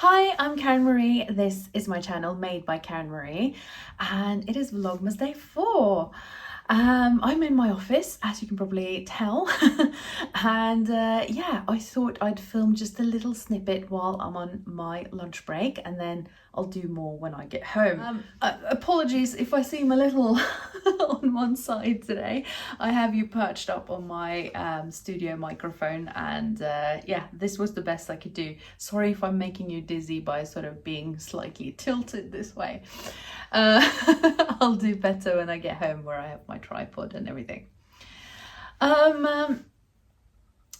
Hi, I'm Karen Marie. This is my channel made by Karen Marie and it is Vlogmas day 4. I'm in my office, as you can probably tell, and yeah, I thought I'd film just a little snippet while I'm on my lunch break, and then I'll do more when I get home. Apologies if I seem a little on one side today. I have you perched up on my studio microphone, and yeah, this was the best I could do. Sorry if I'm making you dizzy by sort of being slightly tilted this way. I'll do better when I get home, where I have my tripod and everything.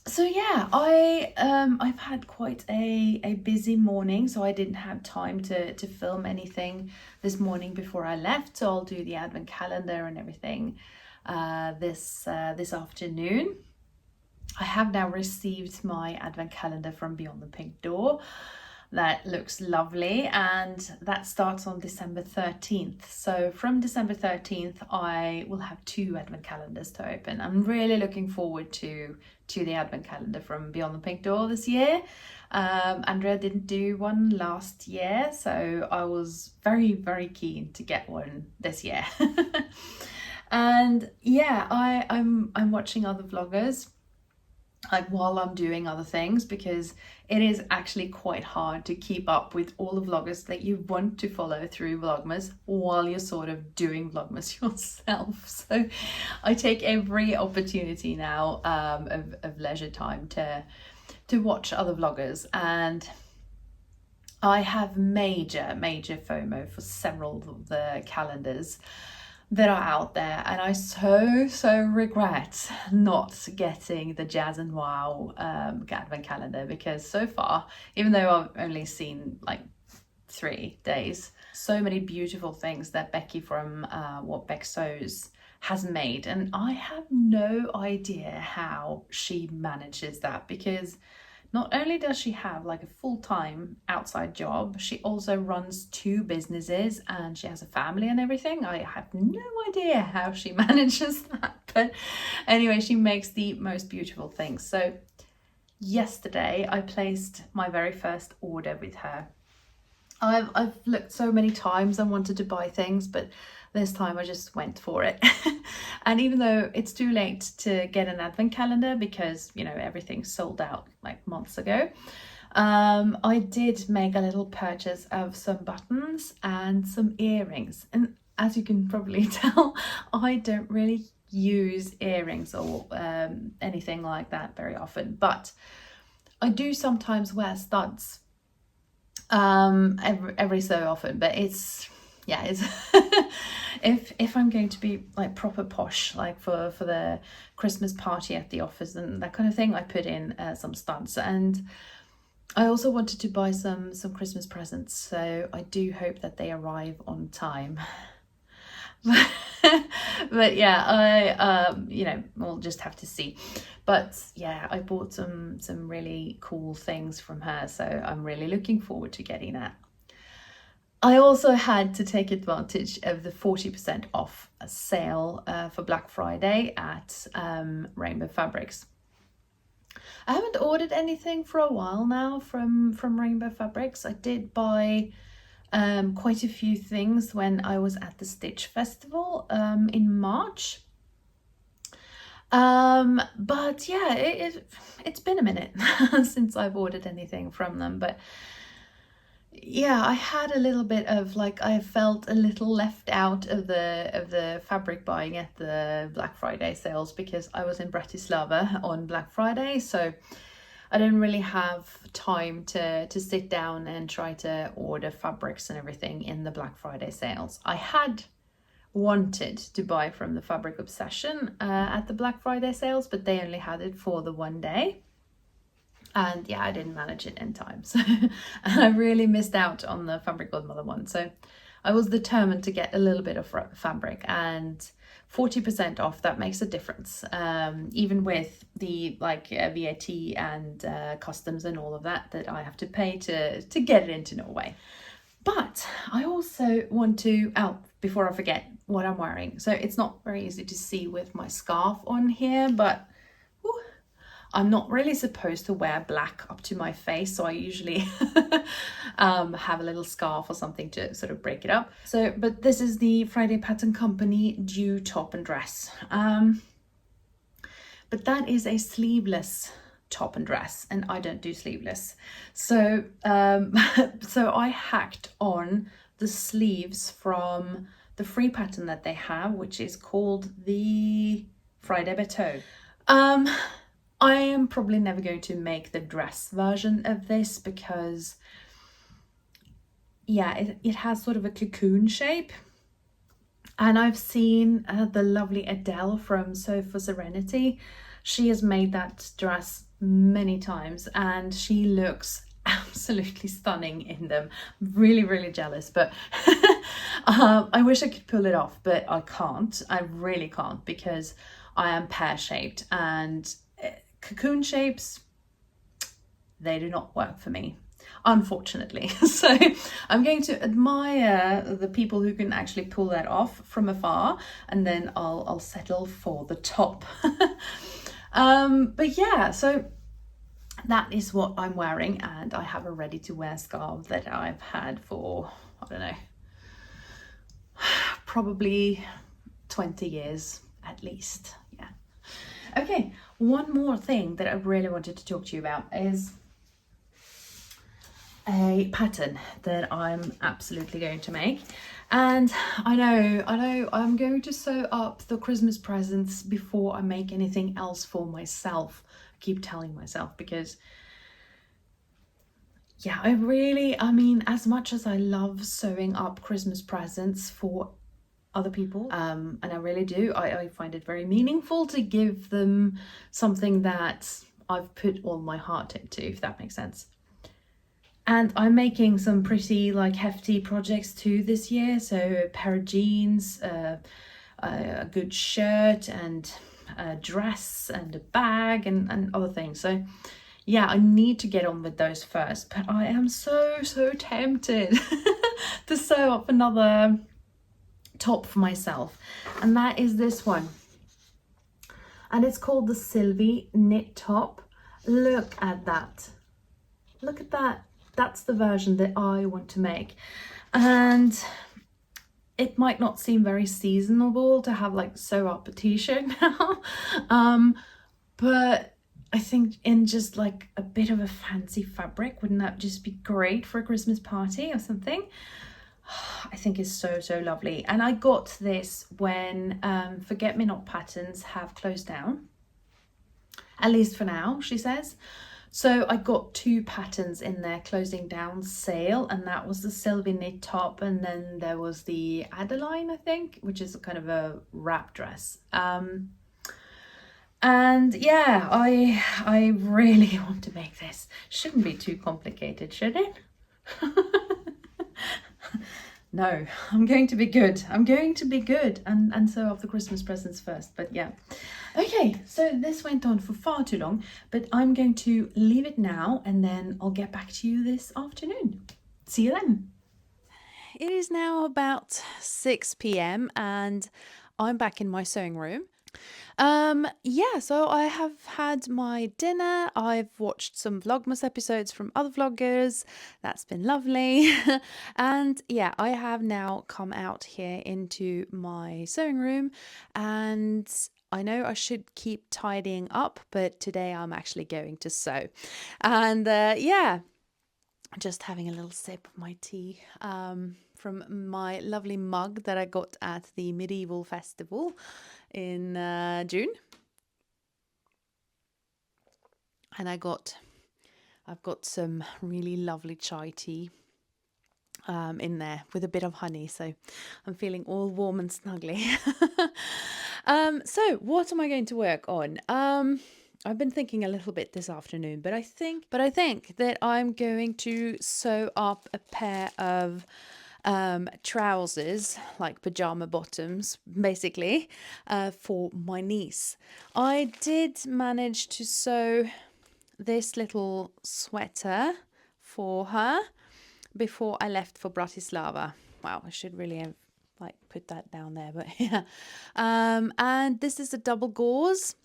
So yeah, I've had quite a busy morning, so I didn't have time to film anything this morning before I left. So I'll do the advent calendar and everything this afternoon. I have now received my advent calendar from Beyond the Pink Door. That looks lovely, and that starts on December 13th. So from December 13th, I will have 2 advent calendars to open. I'm really looking forward to the advent calendar from Beyond the Pink Door this year. Andrea didn't do one last year, so I was very, very keen to get one this year. And yeah, I'm watching other vloggers like while I'm doing other things, because it is actually quite hard to keep up with all the vloggers that you want to follow through Vlogmas while you're sort of doing Vlogmas yourself. So I take every opportunity now of leisure time to watch other vloggers, and I have major FOMO for several of the calendars that are out there, and I so regret not getting the Jazz and Wow advent calendar, because so far, even though I've only seen like 3 days, so many beautiful things that Becky from What Beck Sews has made, and I have no idea how she manages that, because not only does she have like a full-time outside job, she also runs 2 businesses and she has a family and everything. I have no idea how she manages that, but anyway, she makes the most beautiful things. So yesterday I placed my very first order with her. I've looked so many times and wanted to buy things, but this time I just went for it. And even though it's too late to get an advent calendar, because you know everything's sold out like months ago, I did make a little purchase of some buttons and some earrings. And as you can probably tell, I don't really use earrings or anything like that very often, but I do sometimes wear studs every so often. But it's if I'm going to be like proper posh, like for the Christmas party at the office and that kind of thing, I put in some studs. And I also wanted to buy some Christmas presents, so I do hope that they arrive on time. But yeah, I you know, we'll just have to see. But yeah, I bought some really cool things from her, so I'm really looking forward to getting that. I also had to take advantage of the 40% off sale for Black Friday at Rainbow Fabrics. I haven't ordered anything for a while now from Rainbow Fabrics. I did buy quite a few things when I was at the Stitch Festival in March. But yeah, it's been a minute since I've ordered anything from them. But yeah, I had a little bit of like, I felt a little left out of the fabric buying at the Black Friday sales, because I was in Bratislava on Black Friday, so I didn't really have time to sit down and try to order fabrics and everything in the Black Friday sales. I had wanted to buy from the Fabric Obsession at the Black Friday sales, but they only had it for the 1 day. And yeah, I didn't manage it in time. So and I really missed out on the Fabric Godmother one. So I was determined to get a little bit of fabric, and 40% off, that makes a difference. Even with the like VAT and customs and all of that I have to pay to get it into Norway. But I also want to, before I forget, what I'm wearing. So it's not very easy to see with my scarf on here, but I'm not really supposed to wear black up to my face, so I usually have a little scarf or something to sort of break it up. So, but this is the Friday Pattern Company Dew top and dress. But that is a sleeveless top and dress, and I don't do sleeveless. So, so I hacked on the sleeves from the free pattern that they have, which is called the Friday Bateau. I am probably never going to make the dress version of this because, yeah, it has sort of a cocoon shape. And I've seen the lovely Adele from Sew for Serenity. She has made that dress many times and she looks absolutely stunning in them. Really, really jealous, but I wish I could pull it off, but I can't. I really can't because I am pear-shaped, and cocoon shapes, they do not work for me, unfortunately. So I'm going to admire the people who can actually pull that off from afar, and then I'll settle for the top. But yeah, so that is what I'm wearing, and I have a ready to wear scarf that I've had for, I don't know, probably 20 years at least. Yeah. Okay, one more thing that I really wanted to talk to you about is a pattern that I'm absolutely going to make. And I know I'm going to sew up the Christmas presents before I make anything else for myself. I keep telling myself, because yeah, I mean, as much as I love sewing up Christmas presents for other people, and I really do, I find it very meaningful to give them something that I've put all my heart into, if that makes sense. And I'm making some pretty like hefty projects too this year. So a pair of jeans, a good shirt, and a dress, and a bag, and other things. So yeah, I need to get on with those first. But I am so tempted to sew up another top for myself. And that is this one. And it's called the Sylvie knit top. Look at that. Look at that. That's the version that I want to make. And it might not seem very seasonable to have like sew up a t-shirt now. But I think in just like a bit of a fancy fabric, wouldn't that just be great for a Christmas party or something? I think it's so lovely. And I got this when Forget Me Not patterns have closed down, at least for now, she says. So I got 2 patterns in their closing down sale, and that was the Sylvie knit top, and then there was the Adeline, I think, which is kind of a wrap dress. And yeah, I really want to make this. Shouldn't be too complicated, should it? No, I'm going to be good. I'm going to be good and sew up the Christmas presents first. But yeah. Okay, so this went on for far too long, but I'm going to leave it now, and then I'll get back to you this afternoon. See you then. It is now about 6 p.m. and I'm back in my sewing room. Yeah, so I have had my dinner. I've watched some Vlogmas episodes from other vloggers. That's been lovely. And yeah, I have now come out here into my sewing room, and I know I should keep tidying up, but today I'm actually going to sew. And yeah, just having a little sip of my tea from my lovely mug that I got at the medieval festival in June. And I've got some really lovely chai tea in there with a bit of honey, so I'm feeling all warm and snuggly. So what am I going to work on? I've been thinking a little bit this afternoon, but I think that I'm going to sew up a pair of trousers, like pajama bottoms, basically, for my niece. I did manage to sew this little sweater for her before I left for Bratislava. Wow, I should really have like put that down there, but yeah. And this is a double gauze.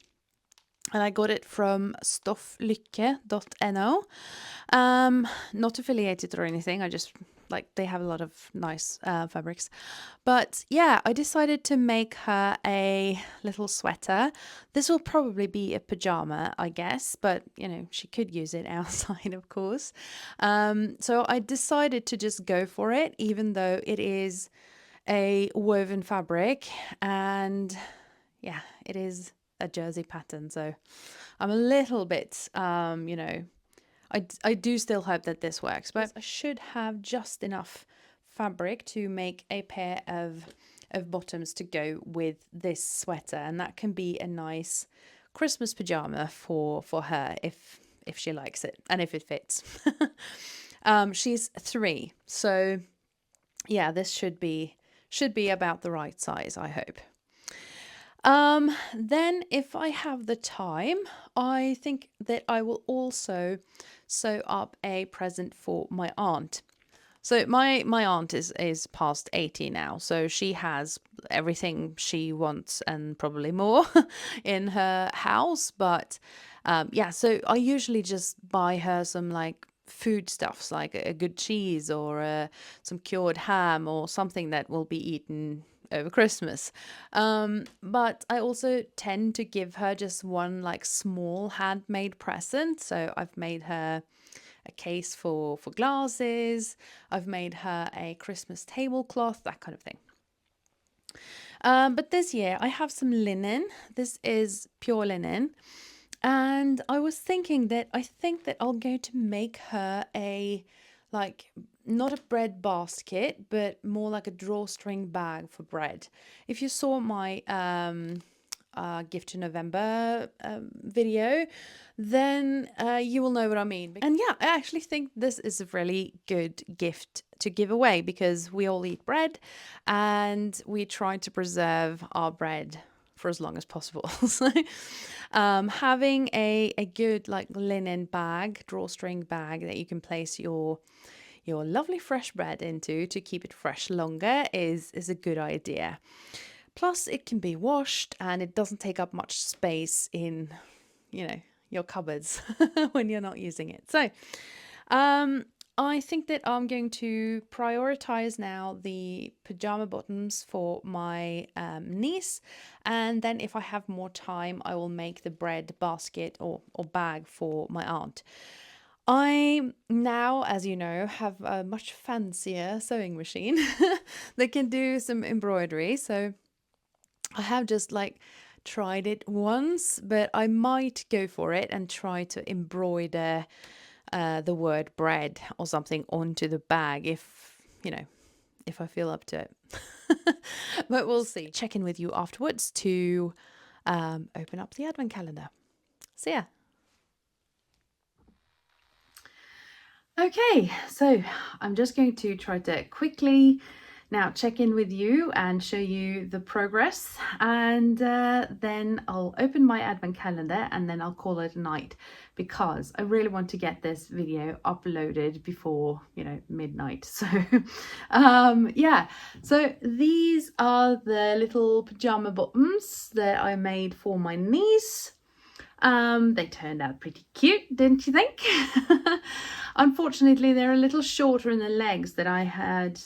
and I got it from stofflykke.no. Not affiliated or anything, I just they have a lot of nice fabrics. But yeah, I decided to make her a little sweater. This will probably be a pajama, I guess, but she could use it outside, of course. So I decided to just go for it, even though it is a woven fabric, and yeah, it is a jersey pattern. So I'm a little bit, I do still hope that this works, but I should have just enough fabric to make a pair of bottoms to go with this sweater, and that can be a nice Christmas pajama for her if she likes it and if it fits. She's 3, so yeah, this should be about the right size, I hope. Then if I have the time, I think that I will also sew up a present for my aunt. So my aunt is past 80 now, so she has everything she wants and probably more in her house. But yeah, so I usually just buy her some foodstuffs, like a good cheese or some cured ham or something that will be eaten over Christmas. But I also tend to give her just one small handmade present. So I've made her a case for glasses. I've made her a Christmas tablecloth, that kind of thing. But this year I have some linen. This is pure linen. And I was thinking that I think that I'll go to make her a not a bread basket, but more like a drawstring bag for bread. If you saw my gift to November video, then you will know what I mean. And yeah, I actually think this is a really good gift to give away because we all eat bread and we try to preserve our bread for as long as possible. So having a good linen bag, drawstring bag that you can place your lovely fresh bread into to keep it fresh longer is a good idea. Plus, it can be washed and it doesn't take up much space in, your cupboards when you're not using it. So, I think that I'm going to prioritize now the pajama bottoms for my niece. And then if I have more time, I will make the bread basket or bag for my aunt. I now, as you know, have a much fancier sewing machine that can do some embroidery. So I have just tried it once, but I might go for it and try to embroider the word bread or something onto the bag if I feel up to it. But we'll see. Check in with you afterwards to open up the advent calendar. See ya. Okay, so I'm just going to try to quickly now check in with you and show you the progress, and then I'll open my advent calendar and then I'll call it a night because I really want to get this video uploaded before midnight. So yeah, so these are the little pajama bottoms that I made for my niece. They turned out pretty cute, didn't you think? Unfortunately, they're a little shorter in the legs than I had,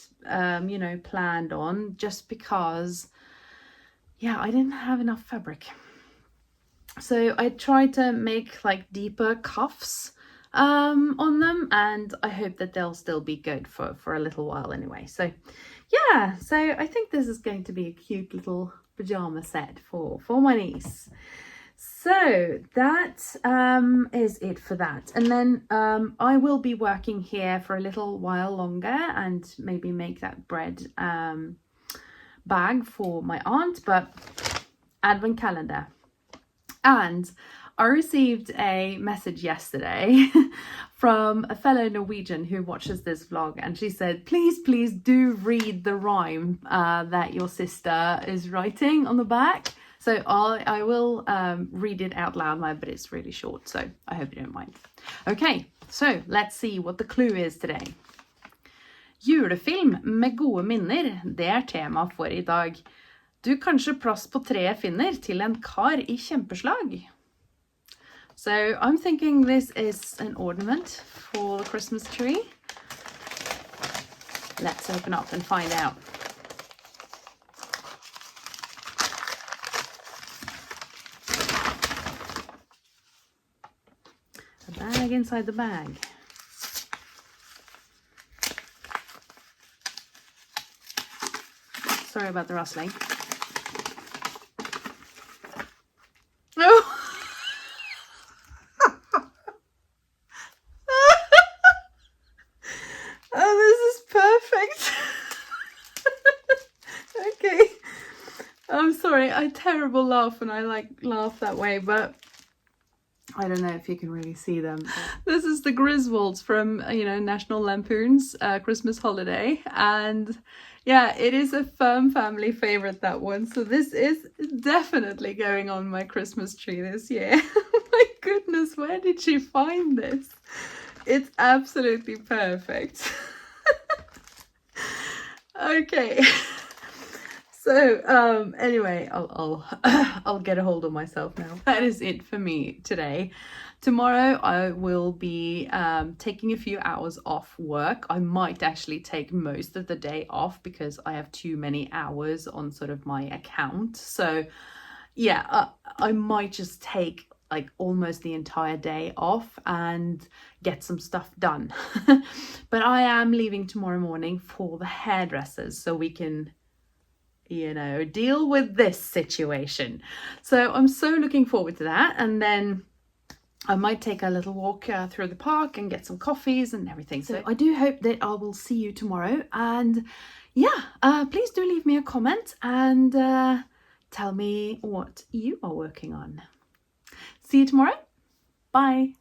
planned on, just because, yeah, I didn't have enough fabric. So I tried to make deeper cuffs on them, and I hope that they'll still be good for a little while anyway. So yeah, so I think this is going to be a cute little pajama set for my niece. So that is it for that. And then I will be working here for a little while longer and maybe make that bread bag for my aunt, but advent calendar. And I received a message yesterday from a fellow Norwegian who watches this vlog, and she said, please do read the rhyme that your sister is writing on the back. So I will read it out loud now, but it's really short, so I hope you don't mind. Okay, so let's see what the clue is today. Julefilm med gode minner, det tema for I dag. Du kanskje plass på treet finner til en kar I kjempeslag. So I'm thinking this is an ornament for the Christmas tree. Let's open up and find out. A bag inside the bag. Sorry about the rustling. Oh! Oh, this is perfect. Okay. I'm sorry, I terrible laugh and I laugh that way, but I don't know if you can really see them. This is the Griswolds from, National Lampoon's Christmas Holiday. And yeah, it is a firm family favorite, that one. So this is definitely going on my Christmas tree this year. My goodness, where did she find this? It's absolutely perfect. Okay. So anyway, I'll get a hold of myself now. That is it for me today. Tomorrow I will be taking a few hours off work. I might actually take most of the day off because I have too many hours on sort of my account. So yeah, I might just take like almost the entire day off and get some stuff done. But I am leaving tomorrow morning for the hairdressers so we can deal with this situation. So I'm so looking forward to that. And then I might take a little walk through the park and get some coffees and everything. So I do hope that I will see you tomorrow. And yeah, please do leave me a comment and tell me what you are working on. See you tomorrow. Bye.